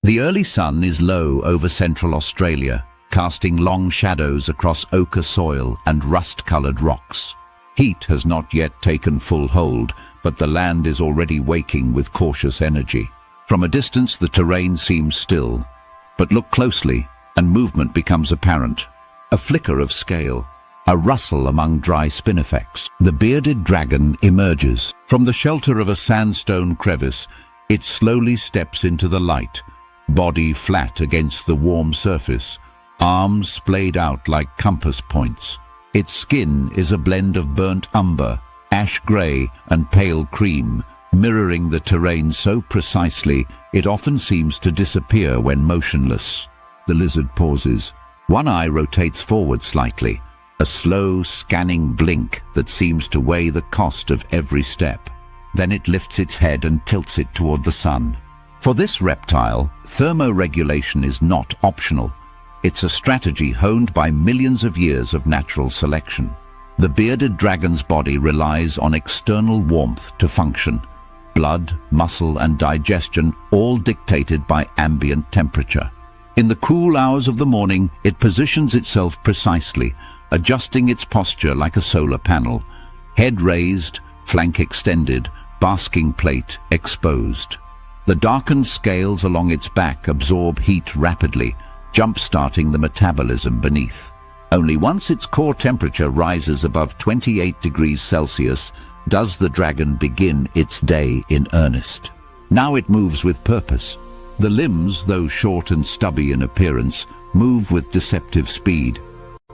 The early sun is low over central Australia, casting long shadows across ochre soil and rust-colored rocks. Heat has not yet taken full hold, but the land is already waking with cautious energy. From a distance, the terrain seems still, but look closely and movement becomes apparent. A flicker of scale, a rustle among dry spinifex. The bearded dragon emerges. From the shelter of a sandstone crevice, it slowly steps into the light, body flat against the warm surface, arms splayed out like compass points. Its skin is a blend of burnt umber, ash grey and pale cream, mirroring the terrain so precisely it often seems to disappear when motionless. The lizard pauses. One eye rotates forward slightly, a slow, scanning blink that seems to weigh the cost of every step. Then it lifts its head and tilts it toward the sun. For this reptile, thermoregulation is not optional. It's a strategy honed by millions of years of natural selection. The bearded dragon's body relies on external warmth to function. Blood, muscle, and digestion all dictated by ambient temperature. In the cool hours of the morning, it positions itself precisely, adjusting its posture like a solar panel. Head raised, flank extended, basking plate exposed. The darkened scales along its back absorb heat rapidly, jump-starting the metabolism beneath. Only once its core temperature rises above 28 degrees Celsius does the dragon begin its day in earnest. Now it moves with purpose. The limbs, though short and stubby in appearance, move with deceptive speed.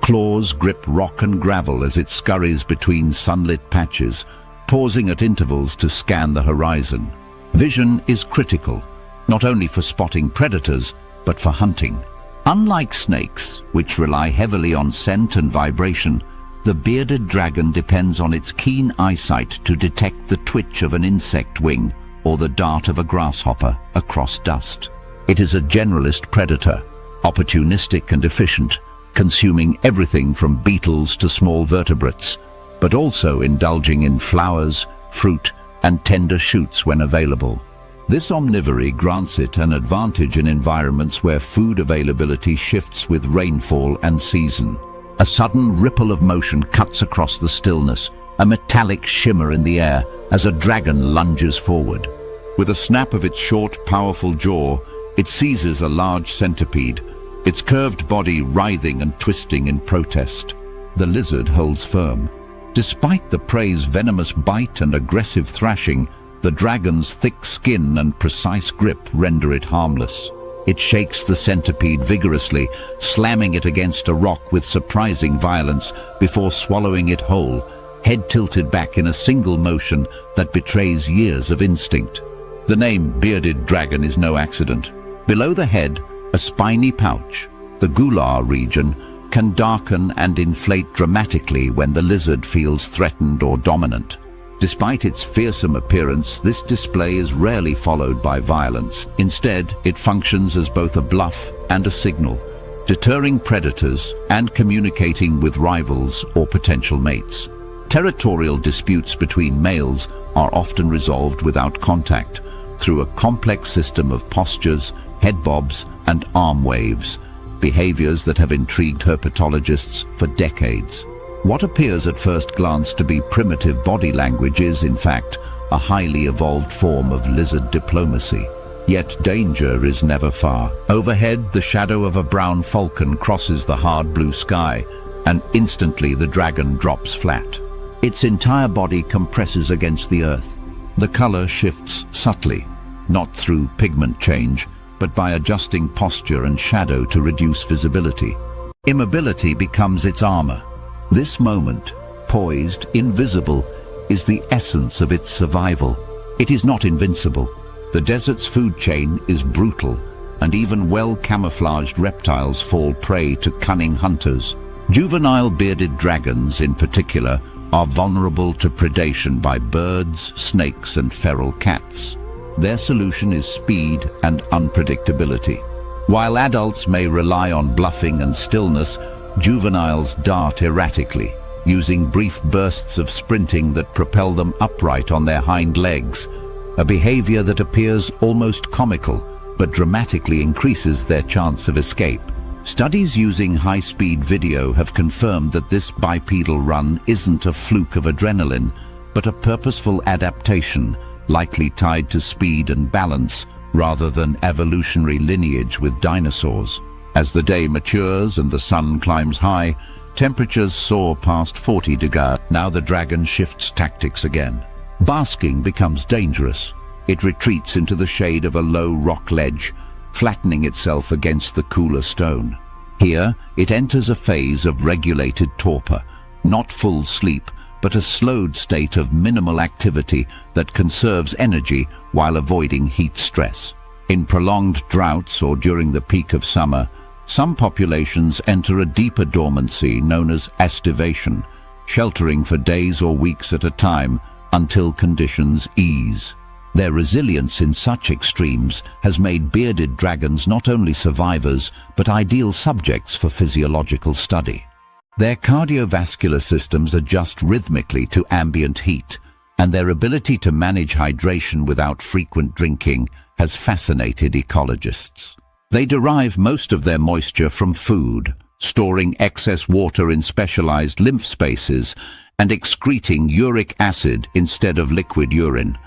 Claws grip rock and gravel as it scurries between sunlit patches, pausing at intervals to scan the horizon. Vision is critical, not only for spotting predators, but for hunting. Unlike snakes, which rely heavily on scent and vibration, the bearded dragon depends on its keen eyesight to detect the twitch of an insect wing or the dart of a grasshopper across dust. It is a generalist predator, opportunistic and efficient, consuming everything from beetles to small vertebrates, but also indulging in flowers, fruit, and tender shoots when available. This omnivory grants it an advantage in environments where food availability shifts with rainfall and season. A sudden ripple of motion cuts across the stillness, a metallic shimmer in the air as a dragon lunges forward. With a snap of its short, powerful jaw, it seizes a large centipede, its curved body writhing and twisting in protest. The lizard holds firm. Despite the prey's venomous bite and aggressive thrashing, the dragon's thick skin and precise grip render it harmless. It shakes the centipede vigorously, slamming it against a rock with surprising violence before swallowing it whole, head tilted back in a single motion that betrays years of instinct. The name bearded dragon is no accident. Below the head, a spiny pouch, the gular region, can darken and inflate dramatically when the lizard feels threatened or dominant. Despite its fearsome appearance, this display is rarely followed by violence. Instead, it functions as both a bluff and a signal, deterring predators and communicating with rivals or potential mates. Territorial disputes between males are often resolved without contact, through a complex system of postures, head bobs, and arm waves, behaviors that have intrigued herpetologists for decades. What appears at first glance to be primitive body language is, in fact, a highly evolved form of lizard diplomacy. Yet danger is never far. Overhead, the shadow of a brown falcon crosses the hard blue sky, and instantly the dragon drops flat. Its entire body compresses against the earth. The color shifts subtly, not through pigment change, but by adjusting posture and shadow to reduce visibility. Immobility becomes its armor. This moment, poised, invisible, is the essence of its survival. It is not invincible. The desert's food chain is brutal, and even well-camouflaged reptiles fall prey to cunning hunters. Juvenile bearded dragons, in particular, are vulnerable to predation by birds, snakes, and feral cats. Their solution is speed and unpredictability. While adults may rely on bluffing and stillness, juveniles dart erratically, using brief bursts of sprinting that propel them upright on their hind legs, a behavior that appears almost comical but dramatically increases their chance of escape. Studies using high-speed video have confirmed that this bipedal run isn't a fluke of adrenaline, but a purposeful adaptation, likely tied to speed and balance, rather than evolutionary lineage with dinosaurs. As the day matures and the sun climbs high, temperatures soar past 40 degrees. Now the dragon shifts tactics again. Basking becomes dangerous. It retreats into the shade of a low rock ledge, flattening itself against the cooler stone. Here, it enters a phase of regulated torpor, not full sleep, but a slowed state of minimal activity that conserves energy while avoiding heat stress. In prolonged droughts or during the peak of summer, some populations enter a deeper dormancy known as estivation, sheltering for days or weeks at a time until conditions ease. Their resilience in such extremes has made bearded dragons not only survivors but ideal subjects for physiological study. Their cardiovascular systems adjust rhythmically to ambient heat, and their ability to manage hydration without frequent drinking has fascinated ecologists. They derive most of their moisture from food, storing excess water in specialized lymph spaces and excreting uric acid instead of liquid urine,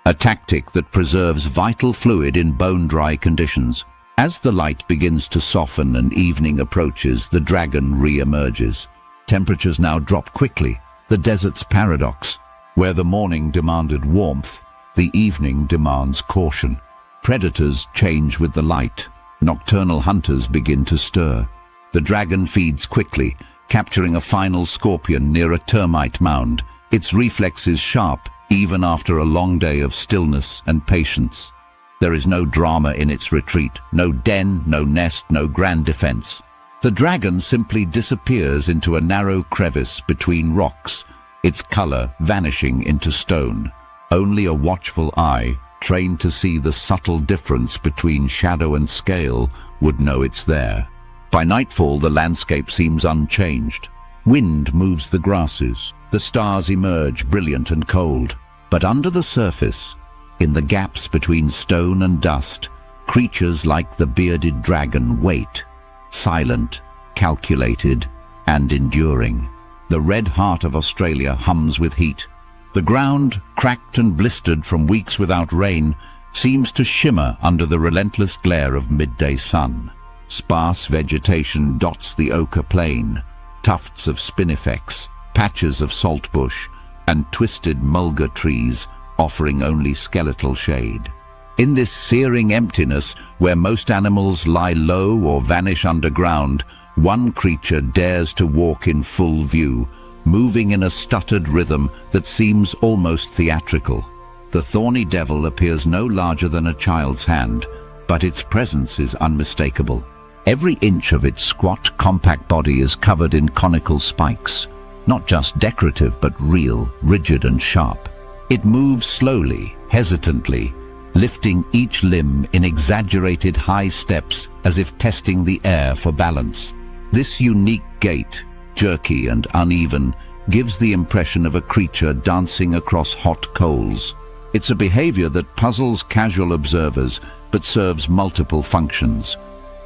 a tactic that preserves vital fluid in bone-dry conditions. As the light begins to soften and evening approaches, the dragon re-emerges. Temperatures now drop quickly, the desert's paradox. Where the morning demanded warmth, the evening demands caution. Predators change with the light. Nocturnal hunters begin to stir. The dragon feeds quickly, capturing a final scorpion near a termite mound. Its reflexes sharp, even after a long day of stillness and patience. There is no drama in its retreat, no den, no nest, no grand defense. The dragon simply disappears into a narrow crevice between rocks, its color vanishing into stone. Only a watchful eye, trained to see the subtle difference between shadow and scale, would know it's there. By nightfall, the landscape seems unchanged. Wind moves the grasses. The stars emerge brilliant and cold. But under the surface, in the gaps between stone and dust, creatures like the bearded dragon wait, silent, calculated, and enduring. The red heart of Australia hums with heat. The ground, cracked and blistered from weeks without rain, seems to shimmer under the relentless glare of midday sun. Sparse vegetation dots the ochre plain, tufts of spinifex, patches of saltbush, and twisted mulga trees offering only skeletal shade. In this searing emptiness, where most animals lie low or vanish underground, one creature dares to walk in full view, moving in a stuttered rhythm that seems almost theatrical. The thorny devil appears no larger than a child's hand, but its presence is unmistakable. Every inch of its squat, compact body is covered in conical spikes, not just decorative but real, rigid and sharp. It moves slowly, hesitantly, lifting each limb in exaggerated high steps as if testing the air for balance. This unique gait, jerky and uneven, gives the impression of a creature dancing across hot coals. It's a behavior that puzzles casual observers but serves multiple functions,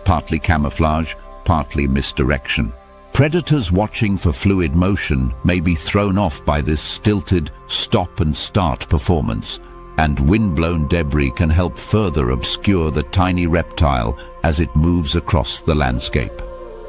partly camouflage, partly misdirection. Predators watching for fluid motion may be thrown off by this stilted stop-and-start performance, and wind-blown debris can help further obscure the tiny reptile as it moves across the landscape.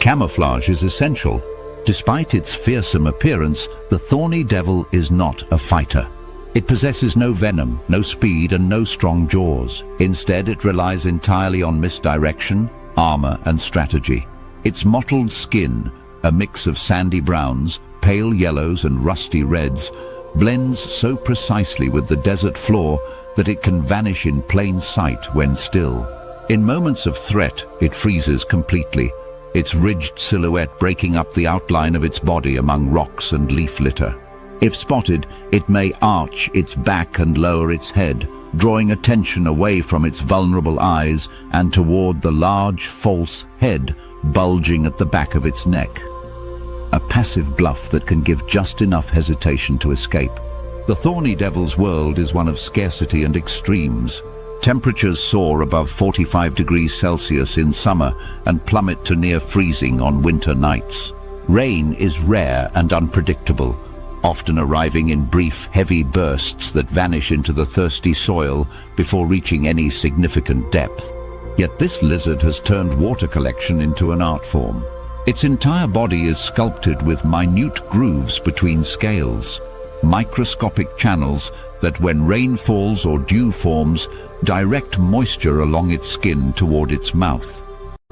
Camouflage is essential. Despite its fearsome appearance, the thorny devil is not a fighter. It possesses no venom, no speed, and no strong jaws. Instead, it relies entirely on misdirection, armor, and strategy. Its mottled skin, a mix of sandy browns, pale yellows, and rusty reds, blends so precisely with the desert floor that it can vanish in plain sight when still. In moments of threat, it freezes completely, its ridged silhouette breaking up the outline of its body among rocks and leaf litter. If spotted, it may arch its back and lower its head, drawing attention away from its vulnerable eyes and toward the large, false head bulging at the back of its neck. A passive bluff that can give just enough hesitation to escape. The thorny devil's world is one of scarcity and extremes. Temperatures soar above 45 degrees Celsius in summer and plummet to near freezing on winter nights. Rain is rare and unpredictable, often arriving in brief, heavy bursts that vanish into the thirsty soil before reaching any significant depth. Yet this lizard has turned water collection into an art form. Its entire body is sculpted with minute grooves between scales, microscopic channels that, when rain falls or dew forms, direct moisture along its skin toward its mouth.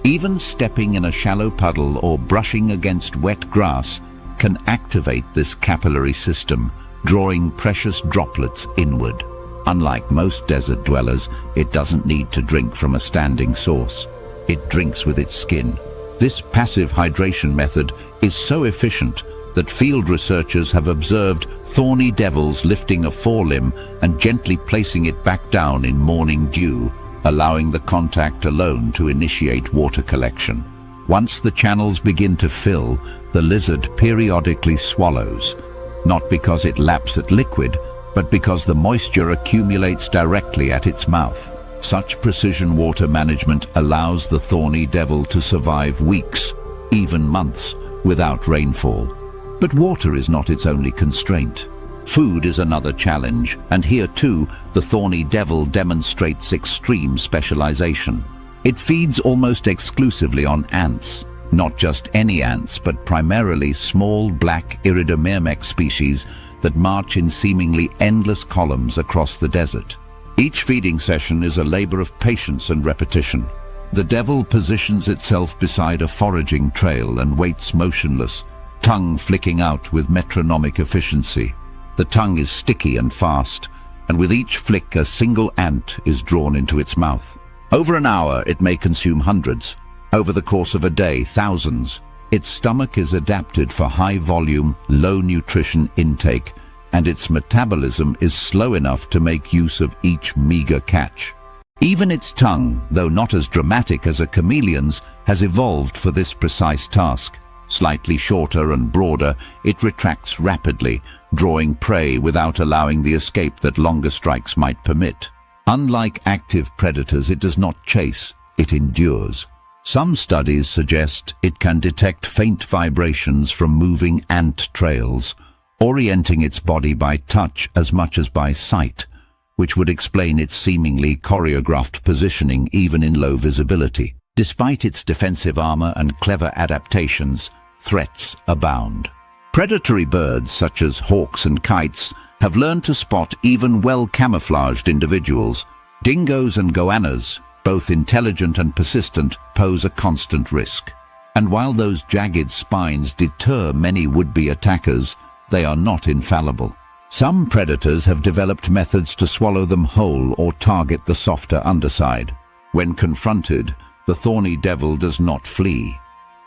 Even stepping in a shallow puddle or brushing against wet grass can activate this capillary system, drawing precious droplets inward. Unlike most desert dwellers, it doesn't need to drink from a standing source. It drinks with its skin. This passive hydration method is so efficient that field researchers have observed thorny devils lifting a forelimb and gently placing it back down in morning dew, allowing the contact alone to initiate water collection. Once the channels begin to fill, the lizard periodically swallows, not because it laps at liquid, but because the moisture accumulates directly at its mouth. Such precision water management allows the thorny devil to survive weeks, even months, without rainfall. But water is not its only constraint. Food is another challenge, and here too, the thorny devil demonstrates extreme specialization. It feeds almost exclusively on ants. Not just any ants, but primarily small black iridomyrmex species that march in seemingly endless columns across the desert. Each feeding session is a labor of patience and repetition. The devil positions itself beside a foraging trail and waits motionless, tongue flicking out with metronomic efficiency. The tongue is sticky and fast, and with each flick a single ant is drawn into its mouth. Over an hour it may consume hundreds. Over the course of a day, thousands. Its stomach is adapted for high-volume, low-nutrition intake, and its metabolism is slow enough to make use of each meager catch. Even its tongue, though not as dramatic as a chameleon's, has evolved for this precise task. Slightly shorter and broader, it retracts rapidly, drawing prey without allowing the escape that longer strikes might permit. Unlike active predators, it does not chase, it endures. Some studies suggest it can detect faint vibrations from moving ant trails, orienting its body by touch as much as by sight, which would explain its seemingly choreographed positioning even in low visibility. Despite its defensive armor and clever adaptations, threats abound. Predatory birds such as hawks and kites have learned to spot even well-camouflaged individuals. Dingoes and goannas, both intelligent and persistent, pose a constant risk. And while those jagged spines deter many would-be attackers, they are not infallible. Some predators have developed methods to swallow them whole or target the softer underside. When confronted, the thorny devil does not flee.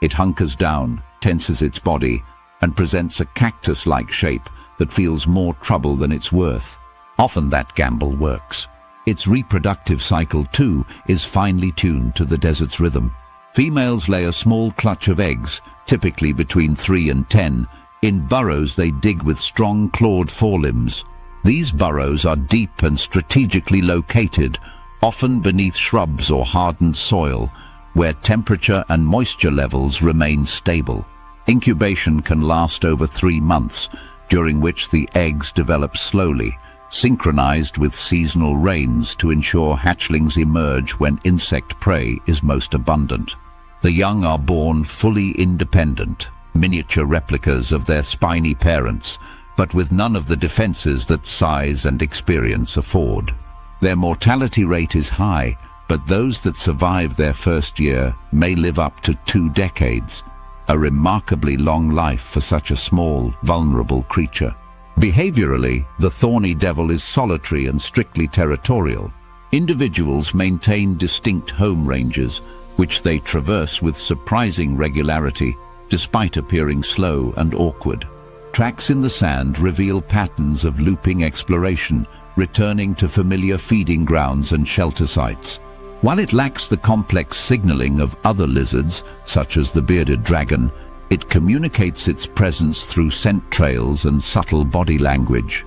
It hunkers down, tenses its body, and presents a cactus-like shape that feels more trouble than it's worth. Often that gamble works. Its reproductive cycle, too, is finely tuned to the desert's rhythm. Females lay a small clutch of eggs, typically between 3 and 10, in burrows they dig with strong clawed forelimbs. These burrows are deep and strategically located, often beneath shrubs or hardened soil, where temperature and moisture levels remain stable. Incubation can last over 3 months, during which the eggs develop slowly, synchronized with seasonal rains to ensure hatchlings emerge when insect prey is most abundant. The young are born fully independent, miniature replicas of their spiny parents, but with none of the defenses that size and experience afford. Their mortality rate is high, but those that survive their first year may live up to 2 decades, a remarkably long life for such a small, vulnerable creature. Behaviorally, the thorny devil is solitary and strictly territorial. Individuals maintain distinct home ranges, which they traverse with surprising regularity, despite appearing slow and awkward. Tracks in the sand reveal patterns of looping exploration, returning to familiar feeding grounds and shelter sites. While it lacks the complex signaling of other lizards, such as the bearded dragon, it communicates its presence through scent trails and subtle body language,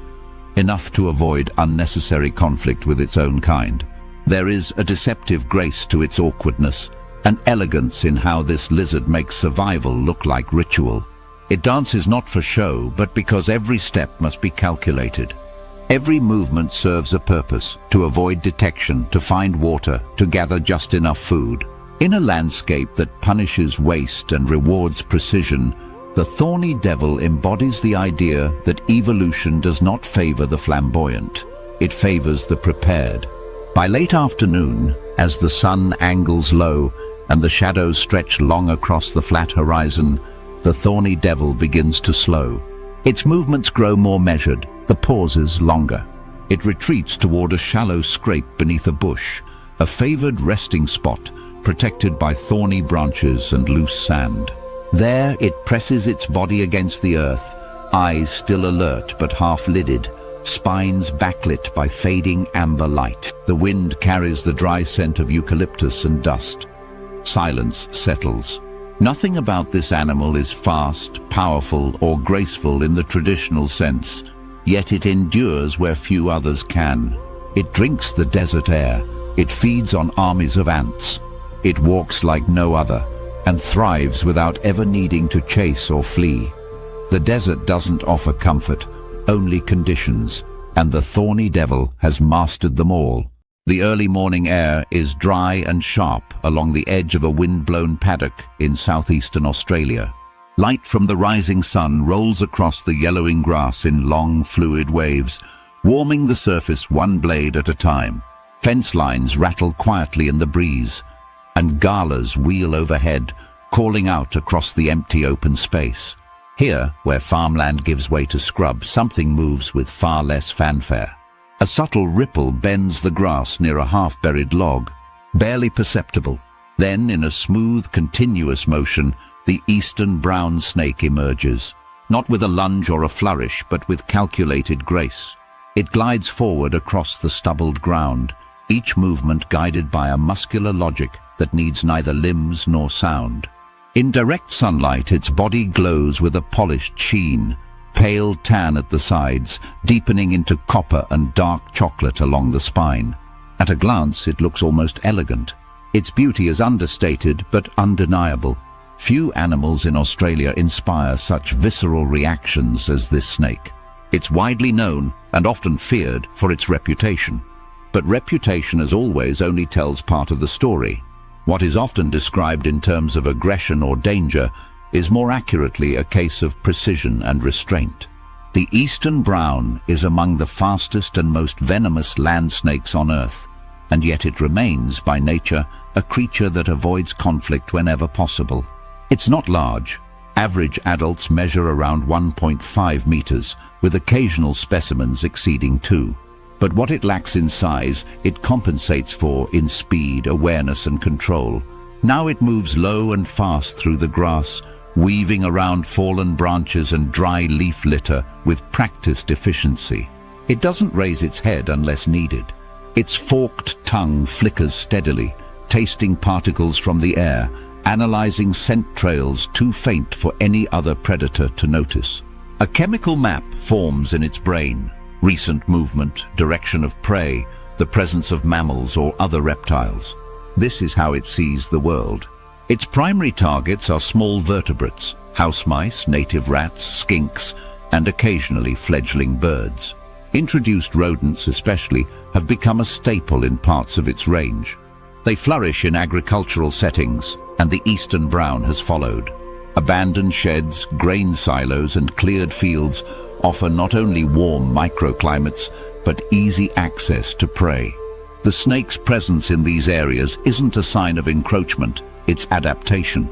enough to avoid unnecessary conflict with its own kind. There is a deceptive grace to its awkwardness, an elegance in how this lizard makes survival look like ritual. It dances not for show, but because every step must be calculated. Every movement serves a purpose: to avoid detection, to find water, to gather just enough food. In a landscape that punishes waste and rewards precision, the thorny devil embodies the idea that evolution does not favor the flamboyant. It favors the prepared. By late afternoon, as the sun angles low and the shadows stretch long across the flat horizon, the thorny devil begins to slow. Its movements grow more measured, the pauses longer. It retreats toward a shallow scrape beneath a bush, a favored resting spot protected by thorny branches and loose sand. There it presses its body against the earth, eyes still alert but half-lidded, spines backlit by fading amber light. The wind carries the dry scent of eucalyptus and dust. Silence settles. Nothing about this animal is fast, powerful, or graceful in the traditional sense, yet it endures where few others can. It drinks the desert air. It feeds on armies of ants. It walks like no other, and thrives without ever needing to chase or flee. The desert doesn't offer comfort, only conditions, and the thorny devil has mastered them all. The early morning air is dry and sharp along the edge of a wind-blown paddock in southeastern Australia. Light from the rising sun rolls across the yellowing grass in long, fluid waves, warming the surface one blade at a time. Fence lines rattle quietly in the breeze, and galas wheel overhead, calling out across the empty open space. Here, where farmland gives way to scrub, something moves with far less fanfare. A subtle ripple bends the grass near a half-buried log, barely perceptible. Then, in a smooth, continuous motion, the eastern brown snake emerges, not with a lunge or a flourish, but with calculated grace. It glides forward across the stubbled ground, each movement guided by a muscular logic that needs neither limbs nor sound. In direct sunlight, its body glows with a polished sheen, pale tan at the sides, deepening into copper and dark chocolate along the spine. At a glance, it looks almost elegant. Its beauty is understated but undeniable. Few animals in Australia inspire such visceral reactions as this snake. It's widely known and often feared for its reputation. But reputation, as always, only tells part of the story. What is often described in terms of aggression or danger is more accurately a case of precision and restraint. The eastern brown is among the fastest and most venomous land snakes on Earth, and yet it remains, by nature, a creature that avoids conflict whenever possible. It's not large. Average adults measure around 1.5 meters, with occasional specimens exceeding 2. But what it lacks in size, it compensates for in speed, awareness, and control. Now it moves low and fast through the grass, weaving around fallen branches and dry leaf litter with practiced efficiency. It doesn't raise its head unless needed. Its forked tongue flickers steadily, tasting particles from the air, analyzing scent trails too faint for any other predator to notice. A chemical map forms in its brain: recent movement, direction of prey, the presence of mammals or other reptiles. This is how it sees the world. Its primary targets are small vertebrates, house mice, native rats, skinks, and occasionally fledgling birds. Introduced rodents especially have become a staple in parts of its range. They flourish in agricultural settings, and the eastern brown has followed. Abandoned sheds, grain silos, and cleared fields offer not only warm microclimates, but easy access to prey. The snake's presence in these areas isn't a sign of encroachment, it's adaptation.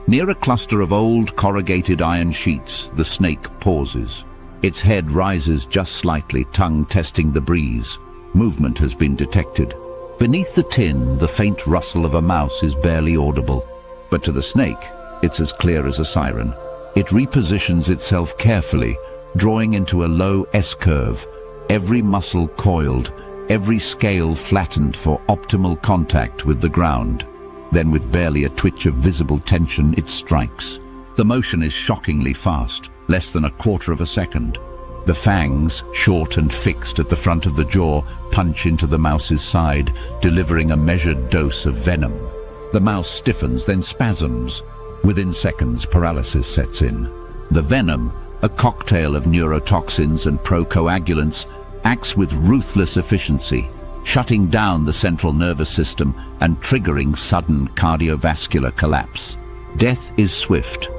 Near a cluster of old corrugated iron sheets, the snake pauses. Its head rises just slightly, tongue testing the breeze. Movement has been detected. Beneath the tin, the faint rustle of a mouse is barely audible. But to the snake, it's as clear as a siren. It repositions itself carefully, drawing into a low S-curve, every muscle coiled, every scale flattened for optimal contact with the ground. Then, with barely a twitch of visible tension, it strikes. The motion is shockingly fast, less than a quarter of a second. The fangs, short and fixed at the front of the jaw, punch into the mouse's side, delivering a measured dose of venom. The mouse stiffens, then spasms. Within seconds, paralysis sets in. The venom, a cocktail of neurotoxins and procoagulants, acts with ruthless efficiency, shutting down the central nervous system and triggering sudden cardiovascular collapse. Death is swift,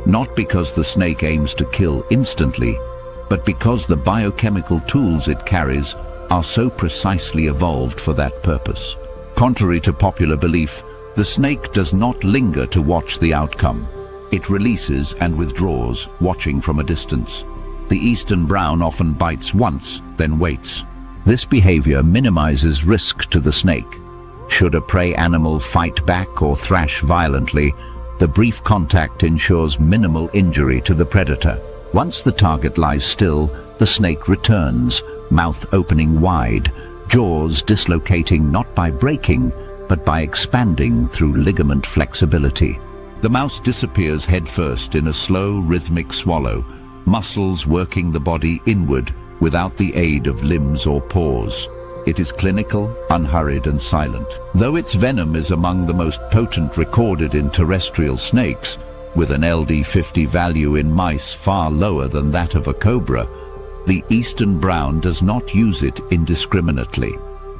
not because the snake aims to kill instantly, but because the biochemical tools it carries are so precisely evolved for that purpose. Contrary to popular belief, the snake does not linger to watch the outcome. It releases and withdraws, watching from a distance. The eastern brown often bites once, then waits. This behavior minimizes risk to the snake. Should a prey animal fight back or thrash violently, the brief contact ensures minimal injury to the predator. Once the target lies still, the snake returns, mouth opening wide, jaws dislocating not by breaking, but by expanding through ligament flexibility. The mouse disappears headfirst in a slow, rhythmic swallow, muscles working the body inward without the aid of limbs or paws. It is clinical, unhurried and silent. Though its venom is among the most potent recorded in terrestrial snakes, with an LD50 value in mice far lower than that of a cobra, the eastern brown does not use it indiscriminately.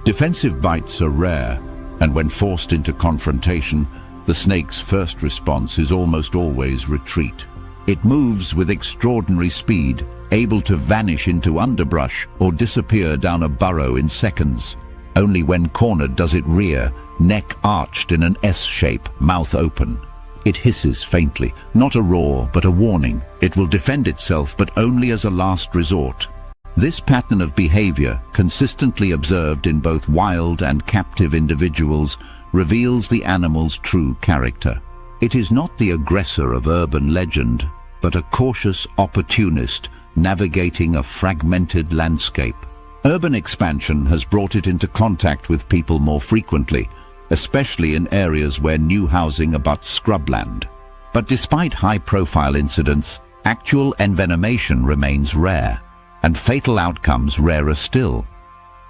Defensive bites are rare, and when forced into confrontation, the snake's first response is almost always retreat. It moves with extraordinary speed, able to vanish into underbrush or disappear down a burrow in seconds. Only when cornered does it rear, neck arched in an S shape, mouth open. It hisses faintly, not a roar but a warning. It will defend itself, but only as a last resort. This pattern of behavior, consistently observed in both wild and captive individuals, reveals the animal's true character. It is not the aggressor of urban legend, but a cautious opportunist navigating a fragmented landscape. Urban expansion has brought it into contact with people more frequently, especially in areas where new housing abuts scrubland. But despite high-profile incidents, actual envenomation remains rare, and fatal outcomes rarer still,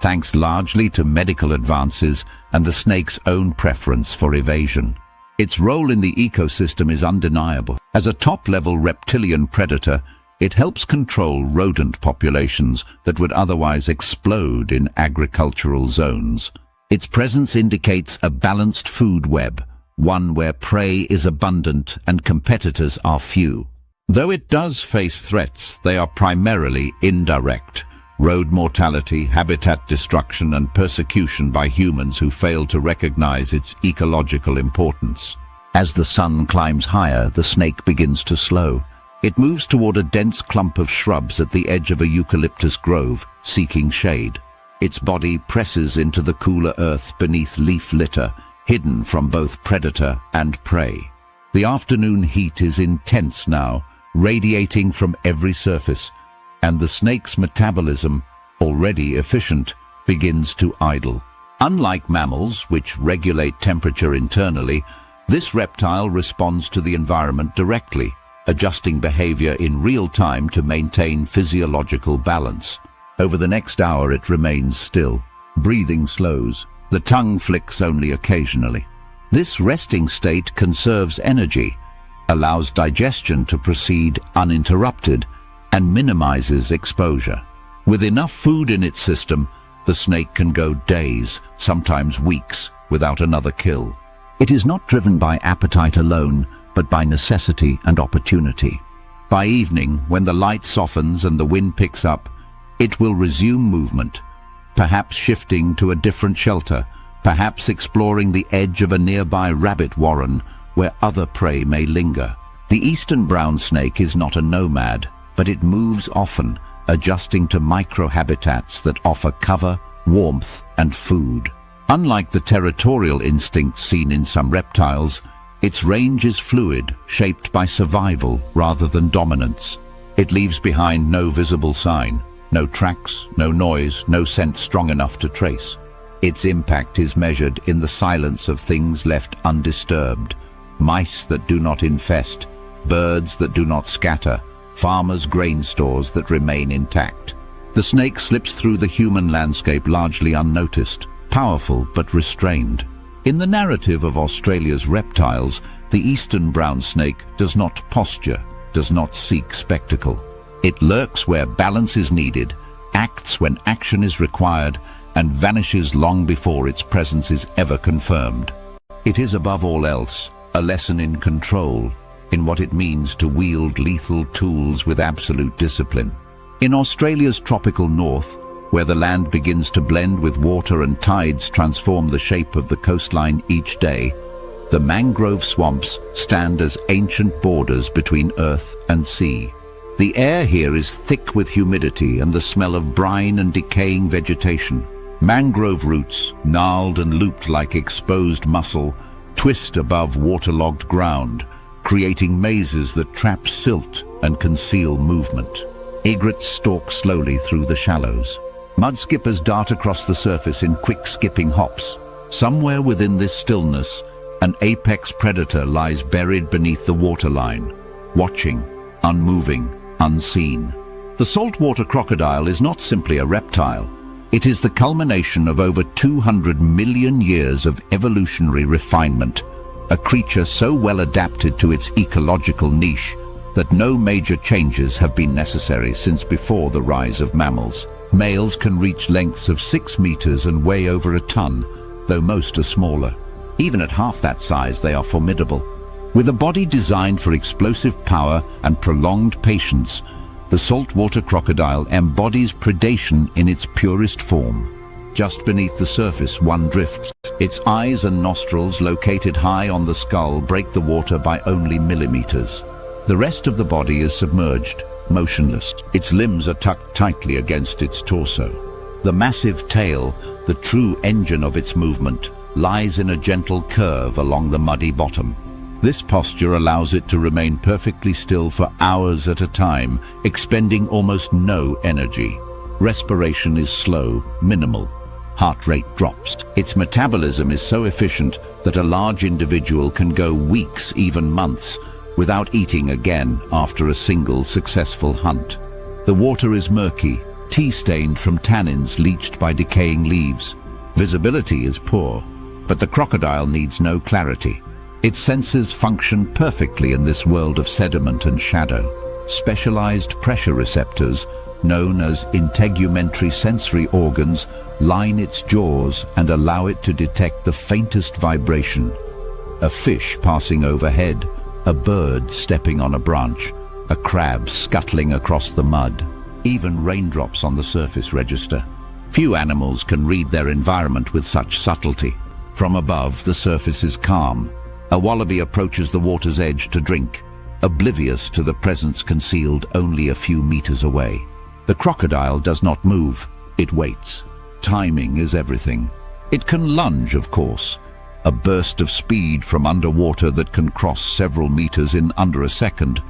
thanks largely to medical advances and the snake's own preference for evasion. Its role in the ecosystem is undeniable. As a top-level reptilian predator, it helps control rodent populations that would otherwise explode in agricultural zones. Its presence indicates a balanced food web, one where prey is abundant and competitors are few. Though it does face threats, they are primarily indirect. Road mortality, habitat destruction, and persecution by humans who fail to recognize its ecological importance. As the sun climbs higher, the snake begins to slow. It moves toward a dense clump of shrubs at the edge of a eucalyptus grove, seeking shade. Its body presses into the cooler earth beneath leaf litter, hidden from both predator and prey. The afternoon heat is intense now, radiating from every surface, and the snake's metabolism, already efficient, begins to idle. Unlike mammals, which regulate temperature internally, this reptile responds to the environment directly, adjusting behavior in real time to maintain physiological balance. Over the next hour it remains still. Breathing slows. The tongue flicks only occasionally. This resting state conserves energy, allows digestion to proceed uninterrupted, and minimizes exposure. With enough food in its system, the snake can go days, sometimes weeks, without another kill. It is not driven by appetite alone, but by necessity and opportunity. By evening, when the light softens and the wind picks up, it will resume movement, perhaps shifting to a different shelter, perhaps exploring the edge of a nearby rabbit warren where other prey may linger. The eastern brown snake is not a nomad, but it moves often, adjusting to microhabitats that offer cover, warmth, and food. Unlike the territorial instincts seen in some reptiles, its range is fluid, shaped by survival rather than dominance. It leaves behind no visible sign, no tracks, no noise, no scent strong enough to trace. Its impact is measured in the silence of things left undisturbed: mice that do not infest, birds that do not scatter, farmers' grain stores that remain intact. The snake slips through the human landscape largely unnoticed, powerful but restrained. In the narrative of Australia's reptiles, the eastern brown snake does not posture, does not seek spectacle. It lurks where balance is needed, acts when action is required, and vanishes long before its presence is ever confirmed. It is above all else a lesson in control, in what it means to wield lethal tools with absolute discipline. In Australia's tropical north, where the land begins to blend with water and tides transform the shape of the coastline each day, the mangrove swamps stand as ancient borders between earth and sea. The air here is thick with humidity and the smell of brine and decaying vegetation. Mangrove roots, gnarled and looped like exposed muscle, twist above waterlogged ground, creating mazes that trap silt and conceal movement. Egrets stalk slowly through the shallows. Mudskippers dart across the surface in quick skipping hops. Somewhere within this stillness, an apex predator lies buried beneath the waterline, watching, unmoving, unseen. The saltwater crocodile is not simply a reptile. It is the culmination of over 200 million years of evolutionary refinement, a creature so well adapted to its ecological niche that no major changes have been necessary since before the rise of mammals. Males can reach lengths of 6 meters and weigh over a ton, though most are smaller. Even at half that size, they are formidable. With a body designed for explosive power and prolonged patience, the saltwater crocodile embodies predation in its purest form. Just beneath the surface, one drifts. Its eyes and nostrils, located high on the skull, break the water by only millimeters. The rest of the body is submerged, motionless. Its limbs are tucked tightly against its torso. The massive tail, the true engine of its movement, lies in a gentle curve along the muddy bottom. This posture allows it to remain perfectly still for hours at a time, expending almost no energy. Respiration is slow, minimal. Heart rate drops. Its metabolism is so efficient that a large individual can go weeks, even months, without eating again after a single successful hunt. The water is murky, tea-stained from tannins leached by decaying leaves. Visibility is poor, but the crocodile needs no clarity. Its senses function perfectly in this world of sediment and shadow. Specialized pressure receptors, known as integumentary sensory organs, line its jaws and allow it to detect the faintest vibration. A fish passing overhead, a bird stepping on a branch, a crab scuttling across the mud. Even raindrops on the surface register. Few animals can read their environment with such subtlety. From above, the surface is calm. A wallaby approaches the water's edge to drink, oblivious to the presence concealed only a few meters away. The crocodile does not move, it waits. Timing is everything. It can lunge, of course, a burst of speed from underwater that can cross several meters in under a second,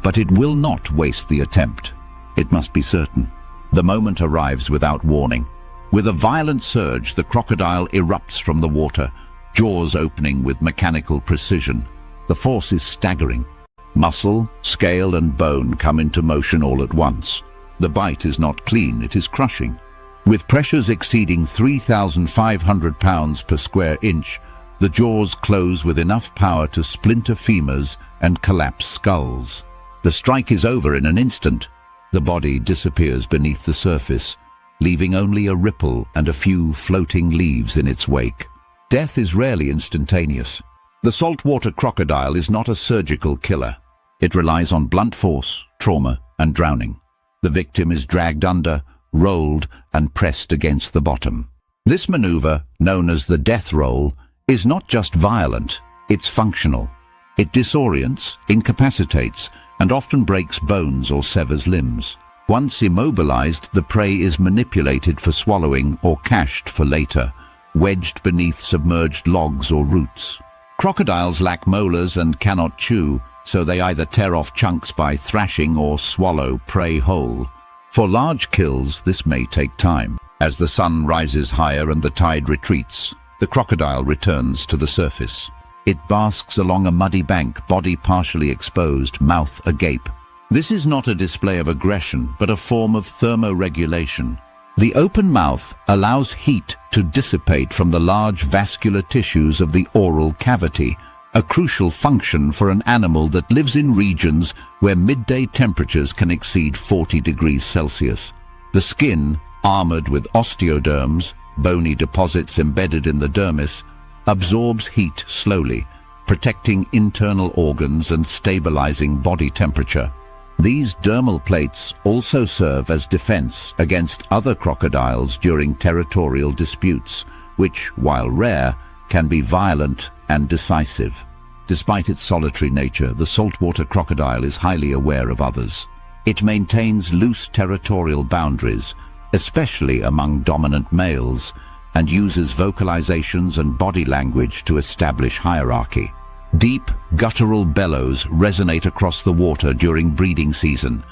but it will not waste the attempt. It must be certain. The moment arrives without warning. With a violent surge, the crocodile erupts from the water, jaws opening with mechanical precision. The force is staggering. Muscle, scale and bone come into motion all at once. The bite is not clean, it is crushing. With pressures exceeding 3,500 pounds per square inch, the jaws close with enough power to splinter femurs and collapse skulls. The strike is over in an instant. The body disappears beneath the surface, leaving only a ripple and a few floating leaves in its wake. Death is rarely instantaneous. The saltwater crocodile is not a surgical killer. It relies on blunt force, trauma, and drowning. The victim is dragged under, rolled, and pressed against the bottom. This maneuver, known as the death roll, is not just violent, it's functional. It disorients, incapacitates, and often breaks bones or severs limbs. Once immobilized, the prey is manipulated for swallowing or cached for later, wedged beneath submerged logs or roots. Crocodiles lack molars and cannot chew, so they either tear off chunks by thrashing or swallow prey whole. For large kills, this may take time. As the sun rises higher and the tide retreats, the crocodile returns to the surface. It basks along a muddy bank, body partially exposed, mouth agape. This is not a display of aggression, but a form of thermoregulation. The open mouth allows heat to dissipate from the large vascular tissues of the oral cavity, a crucial function for an animal that lives in regions where midday temperatures can exceed 40 degrees Celsius. The skin, armored with osteoderms, bony deposits embedded in the dermis, absorbs heat slowly, protecting internal organs and stabilizing body temperature. These dermal plates also serve as defense against other crocodiles during territorial disputes, which, while rare, can be violent and decisive. Despite its solitary nature, the saltwater crocodile is highly aware of others. It maintains loose territorial boundaries, especially among dominant males, and uses vocalizations and body language to establish hierarchy. Deep, guttural bellows resonate across the water during breeding season,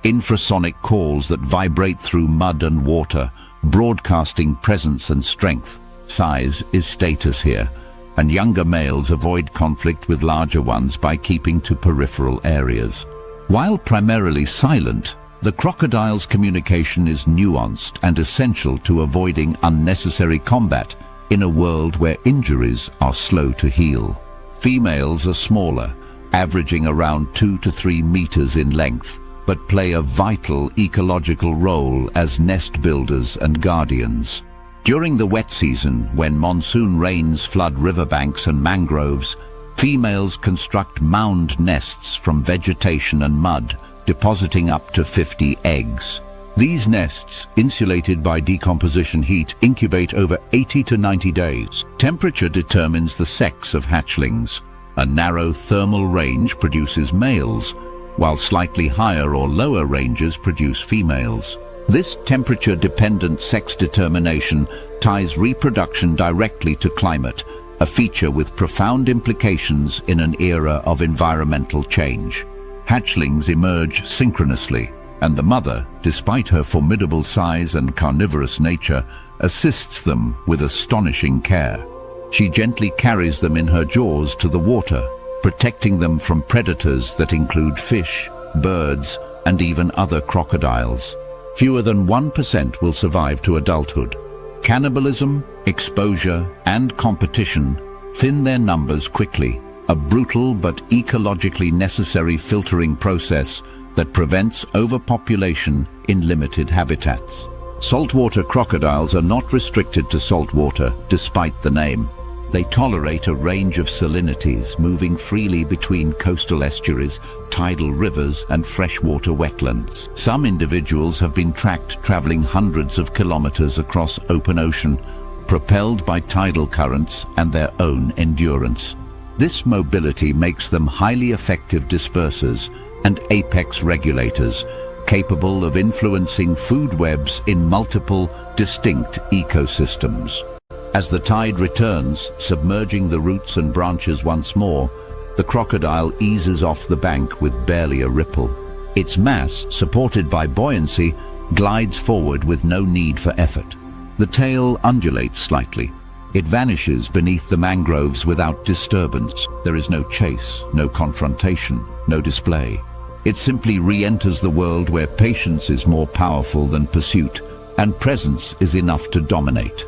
infrasonic calls that vibrate through mud and water, broadcasting presence and strength. Size is status here, and younger males avoid conflict with larger ones by keeping to peripheral areas. While primarily silent, the crocodile's communication is nuanced and essential to avoiding unnecessary combat in a world where injuries are slow to heal. Females are smaller, averaging around 2 to 3 meters in length, but play a vital ecological role as nest builders and guardians. During the wet season, when monsoon rains flood riverbanks and mangroves, females construct mound nests from vegetation and mud, depositing up to 50 eggs. These nests, insulated by decomposition heat, incubate over 80 to 90 days. Temperature determines the sex of hatchlings. A narrow thermal range produces males, while slightly higher or lower ranges produce females. This temperature-dependent sex determination ties reproduction directly to climate, a feature with profound implications in an era of environmental change. Hatchlings emerge synchronously, and the mother, despite her formidable size and carnivorous nature, assists them with astonishing care. She gently carries them in her jaws to the water, protecting them from predators that include fish, birds, and even other crocodiles. Fewer than 1% will survive to adulthood. Cannibalism, exposure, and competition thin their numbers quickly, a brutal but ecologically necessary filtering process that prevents overpopulation in limited habitats. Saltwater crocodiles are not restricted to saltwater, despite the name. They tolerate a range of salinities, moving freely between coastal estuaries, tidal rivers, and freshwater wetlands. Some individuals have been tracked traveling hundreds of kilometers across open ocean, propelled by tidal currents and their own endurance. This mobility makes them highly effective dispersers and apex regulators, capable of influencing food webs in multiple, distinct ecosystems. As the tide returns, submerging the roots and branches once more, the crocodile eases off the bank with barely a ripple. Its mass, supported by buoyancy, glides forward with no need for effort. The tail undulates slightly. It vanishes beneath the mangroves without disturbance. There is no chase, no confrontation, no display. It simply re-enters the world where patience is more powerful than pursuit, and presence is enough to dominate.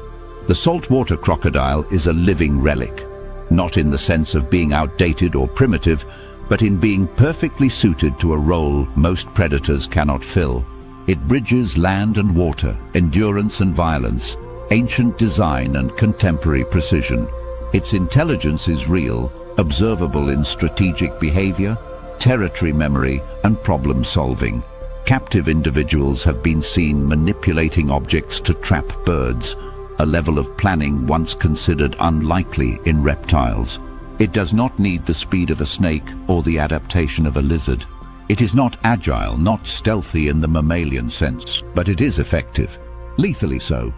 The saltwater crocodile is a living relic, not in the sense of being outdated or primitive, but in being perfectly suited to a role most predators cannot fill. It bridges land and water, endurance and violence, ancient design and contemporary precision. Its intelligence is real, observable in strategic behavior, territory memory, and problem-solving. Captive individuals have been seen manipulating objects to trap birds, a level of planning once considered unlikely in reptiles. It does not need the speed of a snake or the adaptation of a lizard. It is not agile, not stealthy in the mammalian sense, but it is effective, lethally so.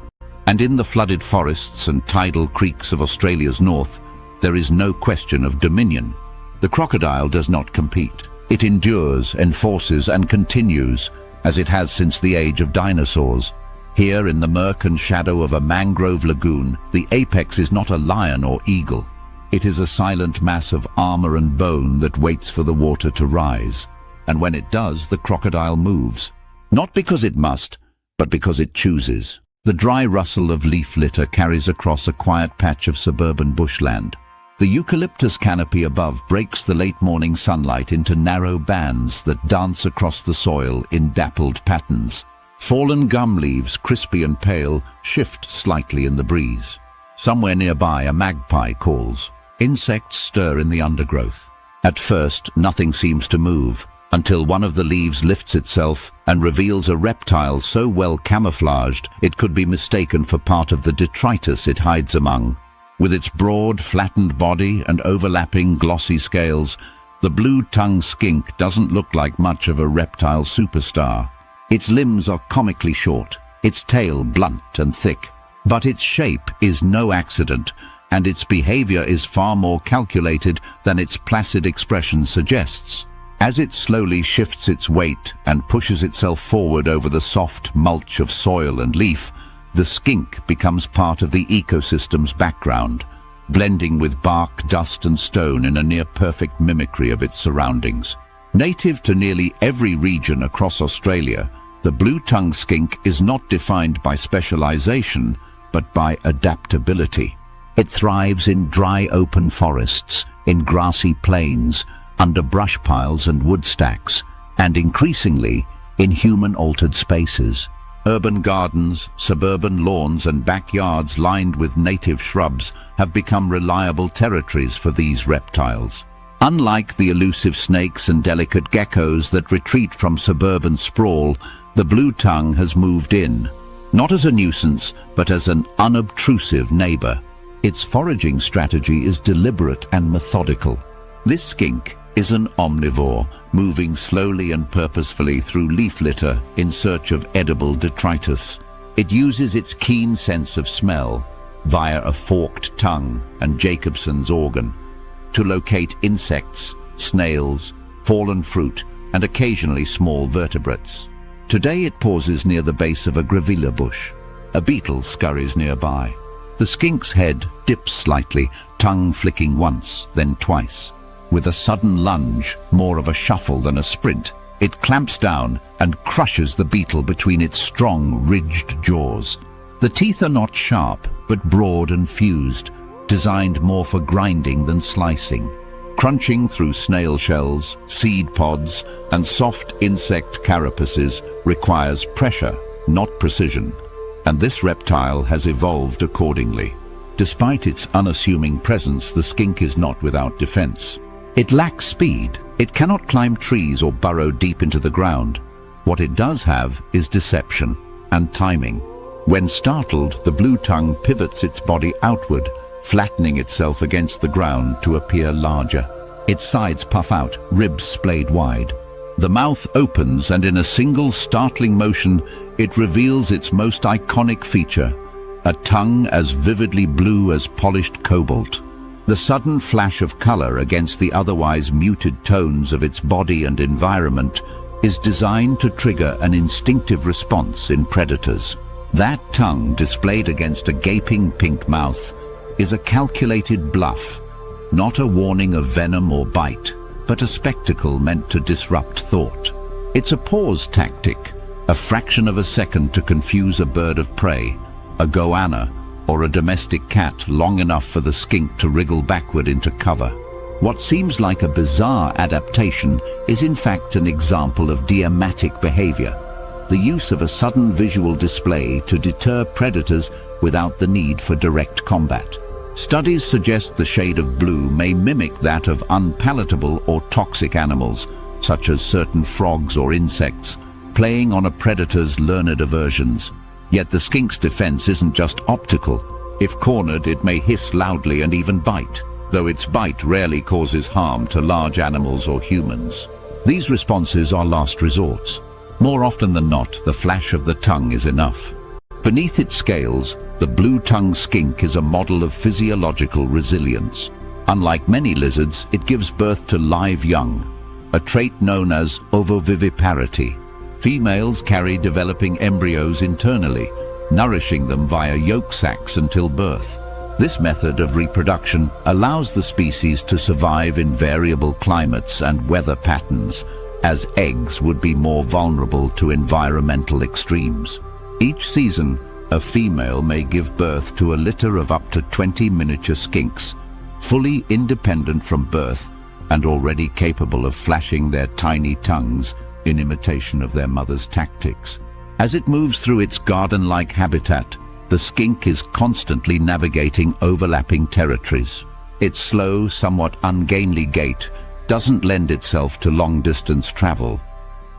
And in the flooded forests and tidal creeks of Australia's north, there is no question of dominion. The crocodile does not compete. It endures, enforces, and continues, as it has since the age of dinosaurs. Here, in the murk and shadow of a mangrove lagoon, the apex is not a lion or eagle. It is a silent mass of armor and bone that waits for the water to rise. and when it does, the crocodile moves. Not because it must, but because it chooses. The dry rustle of leaf litter carries across a quiet patch of suburban bushland. The eucalyptus canopy above breaks the late morning sunlight into narrow bands that dance across the soil in dappled patterns. Fallen gum leaves, crispy and pale, shift slightly in the breeze. Somewhere nearby, a magpie calls. Insects stir in the undergrowth. At first, nothing seems to move, until one of the leaves lifts itself and reveals a reptile so well camouflaged it could be mistaken for part of the detritus it hides among. With its broad, flattened body and overlapping glossy scales, the blue-tongued skink doesn't look like much of a reptile superstar. Its limbs are comically short, its tail blunt and thick. But its shape is no accident, and its behavior is far more calculated than its placid expression suggests. As it slowly shifts its weight and pushes itself forward over the soft mulch of soil and leaf, the skink becomes part of the ecosystem's background, blending with bark, dust and stone in a near-perfect mimicry of its surroundings. Native to nearly every region across Australia, the blue-tongued skink is not defined by specialization, but by adaptability. It thrives in dry open forests, in grassy plains, under brush piles and wood stacks, and increasingly in human-altered spaces. Urban gardens, suburban lawns and backyards lined with native shrubs have become reliable territories for these reptiles. Unlike the elusive snakes and delicate geckos that retreat from suburban sprawl, the blue tongue has moved in, not as a nuisance, but as an unobtrusive neighbor. Its foraging strategy is deliberate and methodical. This skink is an omnivore, moving slowly and purposefully through leaf litter in search of edible detritus. It uses its keen sense of smell, via a forked tongue and Jacobson's organ, to locate insects, snails, fallen fruit, and occasionally small vertebrates. Today it pauses near the base of a gravilla bush. A beetle scurries nearby. The skink's head dips slightly, tongue flicking once, then twice. With a sudden lunge, more of a shuffle than a sprint, it clamps down and crushes the beetle between its strong, ridged jaws. The teeth are not sharp, but broad and fused, designed more for grinding than slicing. Crunching through snail shells, seed pods, and soft insect carapaces requires pressure, not precision, and this reptile has evolved accordingly. Despite its unassuming presence, the skink is not without defense. It lacks speed. It cannot climb trees or burrow deep into the ground. What it does have is deception and timing. When startled, the blue tongue pivots its body outward, flattening itself against the ground to appear larger. Its sides puff out, ribs splayed wide. The mouth opens, and in a single startling motion, it reveals its most iconic feature, a tongue as vividly blue as polished cobalt. The sudden flash of color against the otherwise muted tones of its body and environment is designed to trigger an instinctive response in predators. That tongue, displayed against a gaping pink mouth, is a calculated bluff, not a warning of venom or bite, but a spectacle meant to disrupt thought. It's a pause tactic, a fraction of a second to confuse a bird of prey, a goanna, or a domestic cat long enough for the skink to wriggle backward into cover. What seems like a bizarre adaptation is in fact an example of diamatic behavior, the use of a sudden visual display to deter predators without the need for direct combat. Studies suggest the shade of blue may mimic that of unpalatable or toxic animals, such as certain frogs or insects, playing on a predator's learned aversions. Yet the skink's defense isn't just optical. If cornered, it may hiss loudly and even bite, though its bite rarely causes harm to large animals or humans. These responses are last resorts. More often than not, the flash of the tongue is enough. Beneath its scales, the blue-tongued skink is a model of physiological resilience. Unlike many lizards, it gives birth to live young, a trait known as ovoviviparity. Females carry developing embryos internally, nourishing them via yolk sacs until birth. This method of reproduction allows the species to survive in variable climates and weather patterns, as eggs would be more vulnerable to environmental extremes. Each season, a female may give birth to a litter of up to 20 miniature skinks, fully independent from birth and already capable of flashing their tiny tongues in imitation of their mother's tactics. As it moves through its garden-like habitat, the skink is constantly navigating overlapping territories. Its slow, somewhat ungainly gait doesn't lend itself to long-distance travel,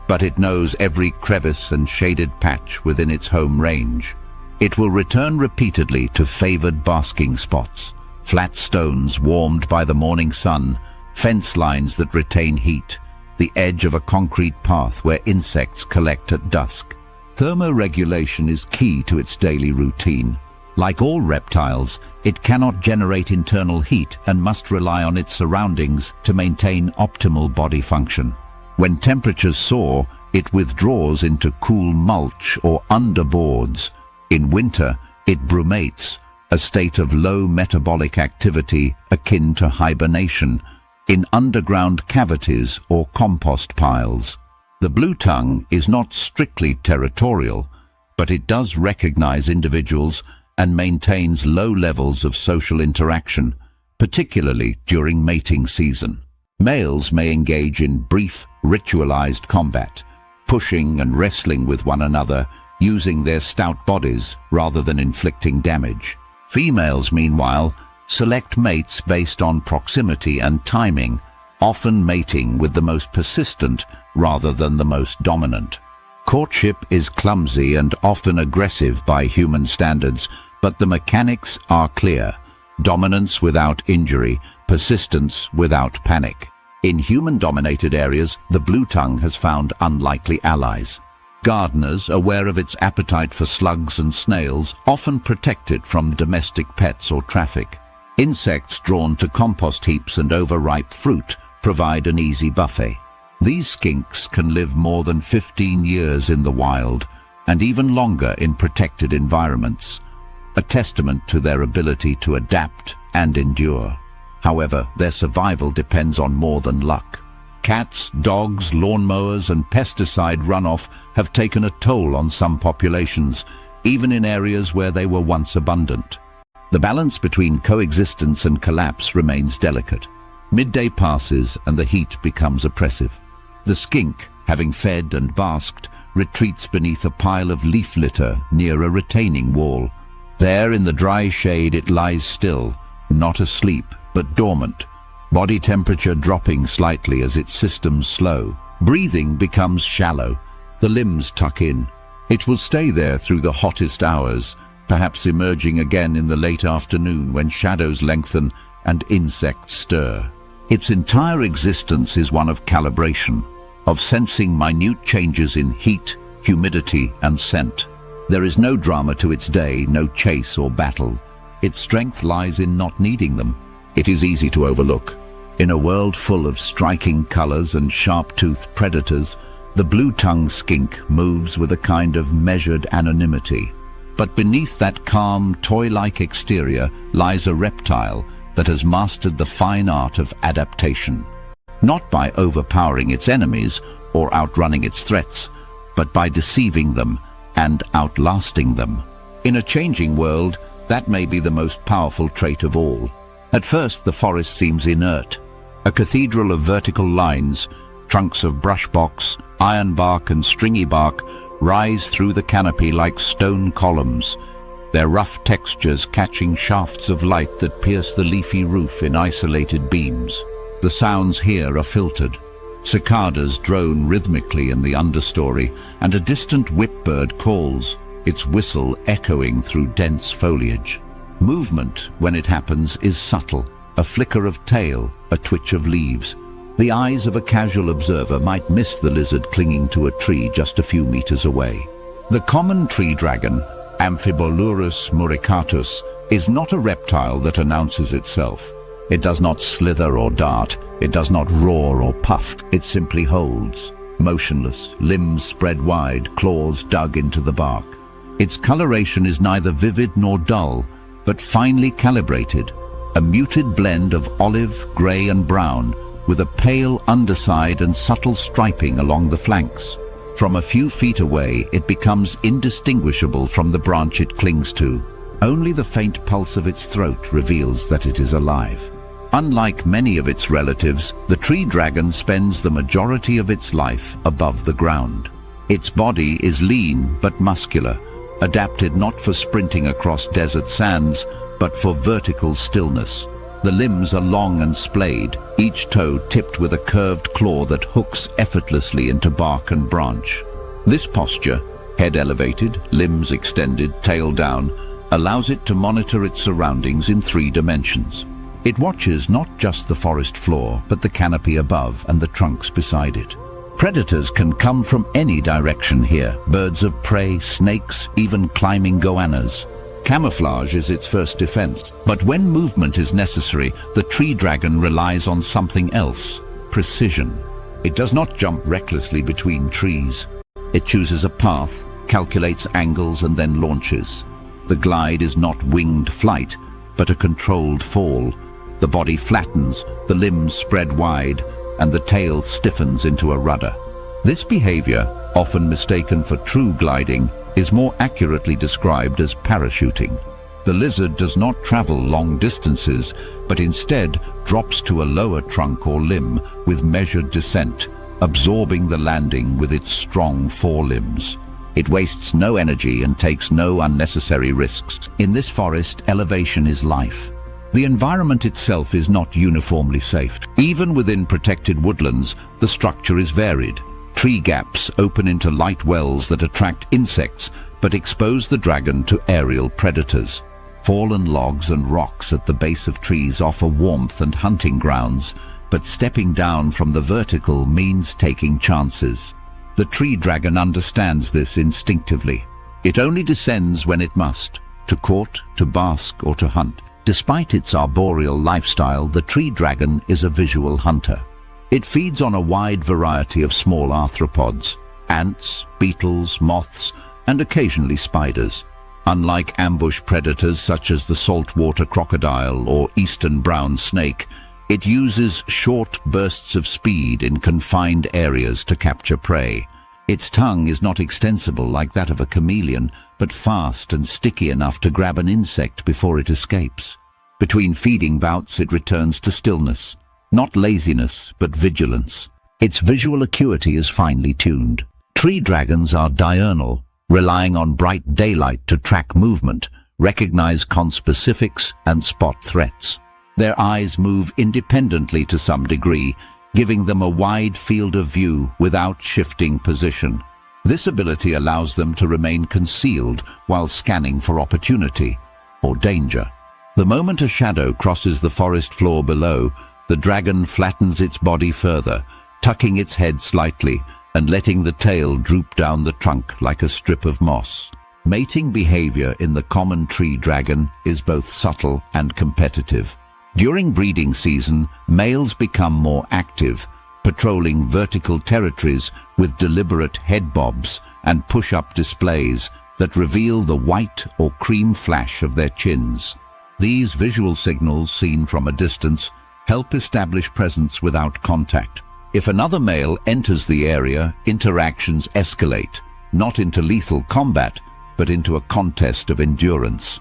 but it knows every crevice and shaded patch within its home range. It will return repeatedly to favored basking spots, flat stones warmed by the morning sun, fence lines that retain heat, the edge of a concrete path where insects collect at dusk. Thermoregulation is key to its daily routine. Like all reptiles, it cannot generate internal heat and must rely on its surroundings to maintain optimal body function. When temperatures soar, it withdraws into cool mulch or under boards. In winter, it brumates, a state of low metabolic activity akin to hibernation, in underground cavities or compost piles. The blue tongue is not strictly territorial, but it does recognize individuals and maintains low levels of social interaction, particularly during mating season. Males may engage in brief, ritualized combat, pushing and wrestling with one another, using their stout bodies rather than inflicting damage. Females, meanwhile, select mates based on proximity and timing, often mating with the most persistent rather than the most dominant. Courtship is clumsy and often aggressive by human standards, but the mechanics are clear: dominance without injury, persistence without panic. In human-dominated areas, the blue tongue has found unlikely allies. Gardeners, aware of its appetite for slugs and snails, often protect it from domestic pets or traffic. Insects drawn to compost heaps and overripe fruit provide an easy buffet. These skinks can live more than 15 years in the wild, and even longer in protected environments, a testament to their ability to adapt and endure. However, their survival depends on more than luck. Cats, dogs, lawnmowers, and pesticide runoff have taken a toll on some populations, even in areas where they were once abundant. The balance between coexistence and collapse remains delicate. Midday passes and the heat becomes oppressive. The skink, having fed and basked, retreats beneath a pile of leaf litter near a retaining wall. There in the dry shade it lies still, not asleep, but dormant, body temperature dropping slightly as its systems slow. Breathing becomes shallow, the limbs tuck in. It will stay there through the hottest hours, perhaps emerging again in the late afternoon when shadows lengthen and insects stir. Its entire existence is one of calibration, of sensing minute changes in heat, humidity, and scent. There is no drama to its day, no chase or battle. Its strength lies in not needing them. It is easy to overlook. In a world full of striking colors and sharp-toothed predators, the blue-tongued skink moves with a kind of measured anonymity. But beneath that calm, toy-like exterior lies a reptile that has mastered the fine art of adaptation. Not by overpowering its enemies or outrunning its threats, but by deceiving them and outlasting them. In a changing world, that may be the most powerful trait of all. At first, the forest seems inert, a cathedral of vertical lines. Trunks of brush box, ironbark, and stringy bark rise through the canopy like stone columns, their rough textures catching shafts of light that pierce the leafy roof in isolated beams. The sounds here are filtered. Cicadas drone rhythmically in the understory, and a distant whipbird calls, its whistle echoing through dense foliage. Movement, when it happens, is subtle, a flicker of tail, a twitch of leaves. The eyes of a casual observer might miss the lizard clinging to a tree just a few meters away. The common tree dragon, Amphibolurus muricatus, is not a reptile that announces itself. It does not slither or dart, it does not roar or puff, it simply holds, motionless, limbs spread wide, claws dug into the bark. Its coloration is neither vivid nor dull, but finely calibrated, a muted blend of olive, grey and brown, with a pale underside and subtle striping along the flanks. From a few feet away, it becomes indistinguishable from the branch it clings to. Only the faint pulse of its throat reveals that it is alive. Unlike many of its relatives, the tree dragon spends the majority of its life above the ground. Its body is lean but muscular, adapted not for sprinting across desert sands, but for vertical stillness. The limbs are long and splayed, each toe tipped with a curved claw that hooks effortlessly into bark and branch. This posture, head elevated, limbs extended, tail down, allows it to monitor its surroundings in 3 dimensions. It watches not just the forest floor, but the canopy above and the trunks beside it. Predators can come from any direction here: birds of prey, snakes, even climbing goannas. Camouflage is its first defense, but when movement is necessary, the tree dragon relies on something else: precision. It does not jump recklessly between trees. It chooses a path, calculates angles, and then launches. The glide is not winged flight, but a controlled fall. The body flattens, the limbs spread wide, and the tail stiffens into a rudder. This behavior, often mistaken for true gliding, is more accurately described as parachuting. The lizard does not travel long distances, but instead drops to a lower trunk or limb with measured descent, absorbing the landing with its strong forelimbs. It wastes no energy and takes no unnecessary risks. In this forest, elevation is life. The environment itself is not uniformly safe. Even within protected woodlands, the structure is varied. Tree gaps open into light wells that attract insects, but expose the dragon to aerial predators. Fallen logs and rocks at the base of trees offer warmth and hunting grounds, but stepping down from the vertical means taking chances. The tree dragon understands this instinctively. It only descends when it must, to court, to bask, or to hunt. Despite its arboreal lifestyle, the tree dragon is a visual hunter. It feeds on a wide variety of small arthropods, ants, beetles, moths, and occasionally spiders. Unlike ambush predators such as the saltwater crocodile or eastern brown snake, it uses short bursts of speed in confined areas to capture prey. Its tongue is not extensible like that of a chameleon, but fast and sticky enough to grab an insect before it escapes. Between feeding bouts, it returns to stillness. Not laziness, but vigilance. Its visual acuity is finely tuned. Tree dragons are diurnal, relying on bright daylight to track movement, recognize conspecifics, and spot threats. Their eyes move independently to some degree, giving them a wide field of view without shifting position. This ability allows them to remain concealed while scanning for opportunity or danger. The moment a shadow crosses the forest floor below, the dragon flattens its body further, tucking its head slightly and letting the tail droop down the trunk like a strip of moss. Mating behavior in the common tree dragon is both subtle and competitive. During breeding season, males become more active, patrolling vertical territories with deliberate head bobs and push-up displays that reveal the white or cream flash of their chins. These visual signals, seen from a distance, help establish presence without contact. If another male enters the area, interactions escalate, not into lethal combat, but into a contest of endurance.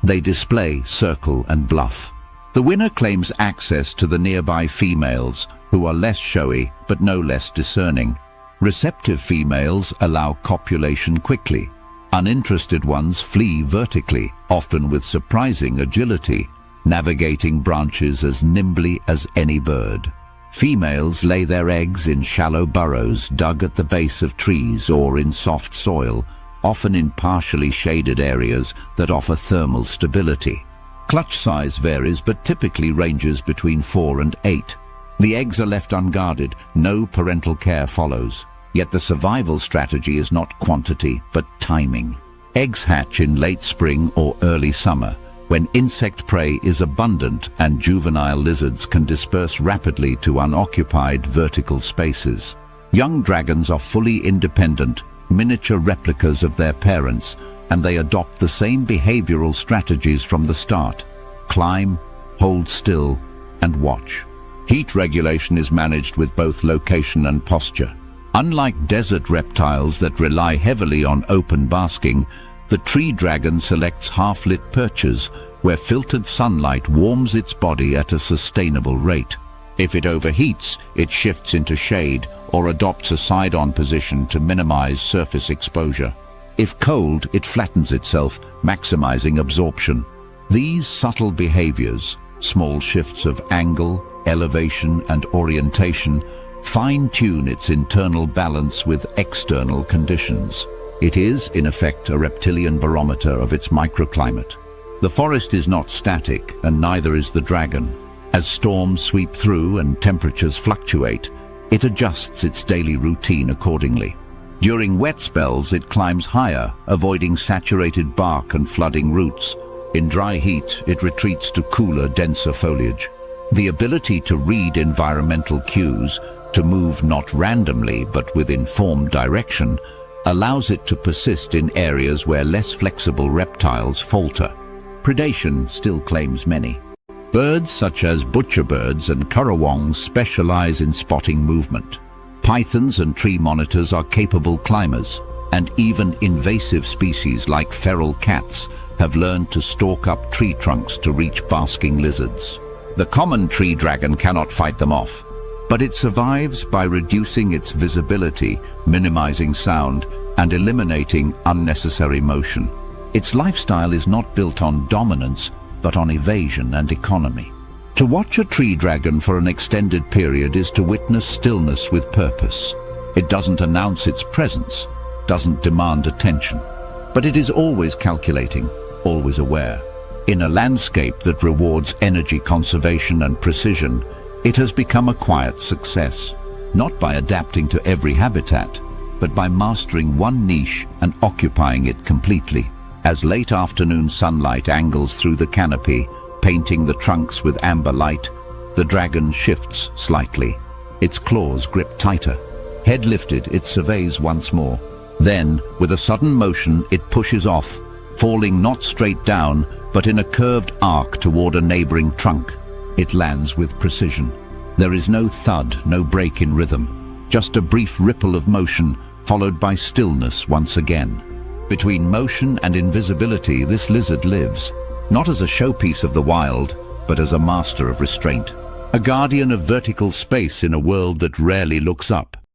They display, circle, and bluff. The winner claims access to the nearby females, who are less showy but no less discerning. Receptive females allow copulation quickly. Uninterested ones flee vertically, often with surprising agility, navigating branches as nimbly as any bird. Females lay their eggs in shallow burrows dug at the base of trees or in soft soil, often in partially shaded areas that offer thermal stability. Clutch size varies but typically ranges between 4 and 8. The eggs are left unguarded, no parental care follows. Yet the survival strategy is not quantity but timing. Eggs hatch in late spring or early summer, when insect prey is abundant and juvenile lizards can disperse rapidly to unoccupied vertical spaces. Young dragons are fully independent, miniature replicas of their parents, and they adopt the same behavioral strategies from the start: climb, hold still, and watch. Heat regulation is managed with both location and posture. Unlike desert reptiles that rely heavily on open basking, the tree dragon selects half-lit perches where filtered sunlight warms its body at a sustainable rate. If it overheats, it shifts into shade or adopts a side-on position to minimize surface exposure. If cold, it flattens itself, maximizing absorption. These subtle behaviors, small shifts of angle, elevation, and orientation, fine-tune its internal balance with external conditions. It is, in effect, a reptilian barometer of its microclimate. The forest is not static, and neither is the dragon. As storms sweep through and temperatures fluctuate, it adjusts its daily routine accordingly. During wet spells, it climbs higher, avoiding saturated bark and flooding roots. In dry heat, it retreats to cooler, denser foliage. The ability to read environmental cues, to move not randomly but with informed direction, allows it to persist in areas where less flexible reptiles falter. Predation still claims many. Birds such as butcherbirds and currawongs specialize in spotting movement. Pythons and tree monitors are capable climbers, and even invasive species like feral cats have learned to stalk up tree trunks to reach basking lizards. The common tree dragon cannot fight them off, but it survives by reducing its visibility, minimizing sound, and eliminating unnecessary motion. Its lifestyle is not built on dominance, but on evasion and economy. To watch a tree dragon for an extended period is to witness stillness with purpose. It doesn't announce its presence, doesn't demand attention, but it is always calculating, always aware. In a landscape that rewards energy conservation and precision, it has become a quiet success, not by adapting to every habitat, but by mastering one niche and occupying it completely. As late afternoon sunlight angles through the canopy, painting the trunks with amber light, the dragon shifts slightly. Its claws grip tighter. Head lifted, it surveys once more. Then, with a sudden motion, it pushes off, falling not straight down, but in a curved arc toward a neighboring trunk. It lands with precision. There is no thud, no break in rhythm, just a brief ripple of motion, followed by stillness once again. Between motion and invisibility, this lizard lives, not as a showpiece of the wild, but as a master of restraint. A guardian of vertical space in a world that rarely looks up.